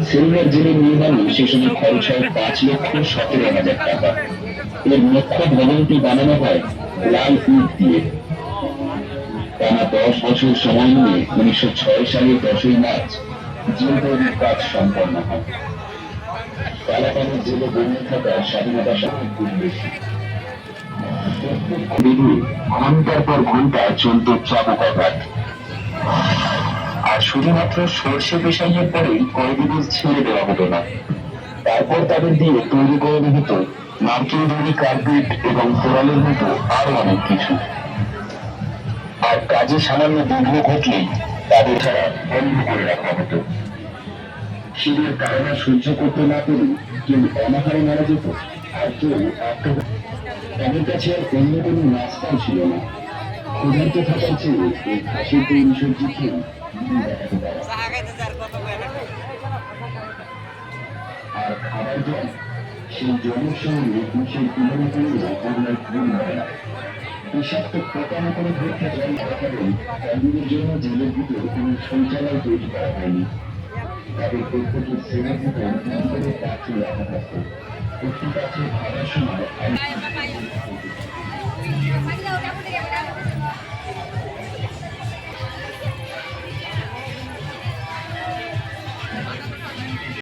Silver জেলের নির্মাণে সে সময় খরচ হয় 5,17,000 টাকা। এর মুখ্য ভবনটি বানানো হয় লাল ইট দিয়ে। টানা 10 বছর সময় নিয়ে 1906 সালের 10ই মার্চ জেল তৈরির কাজ সম্পন্ন হয়। কালাপানির জেলে বন্দি থাকা স্বাধীনতা খুব বেশি। ঘন্টার পর ঘন্টা চলত চাবুকাঘাত। আর শুধুমাত্র সর্ষে পেশাইয়ের পরেই কয়েদিদের ছেড়ে দেওয়া হতো না, তারপর তাদের দিয়ে তৈরি করে দিত নারকেল দড়ি, কার্পেট এবং তোরালের মতো আরো অনেক কিছু। আর কাজে সামান্য বিঘ্ন ঘটলেই তাদের ছাড়া বন্ধ করে রাখা হতো। শীতের কারণা সহ্য করতে না পেরে কেউ অনাহারে মারা যেত, আর কেউ তাদের কাছে আর অন্য কোনো রাস্তাও ছিল না। ক্ষুধার্ত থাকার চেয়ে এই ঘাসের তৈরি সবজি খেয়ে আর খাবার জল, সেই জলের সঙ্গে ঘুষের তুলনা করলেও বন্যার ভুল হয় না। বিষাক্ত পোকামাকড়ে ভর্তি জল রাখাবেন কর্মীদের জন্য জেলের ভিতর কোনো শৌচালয় তৈরি করা হয়নি। তাদের প্রত্যেকের শ্রেণীর ভিতর করে পাত্র রাখা থাকত। একটি পাত্রে খাবার সময়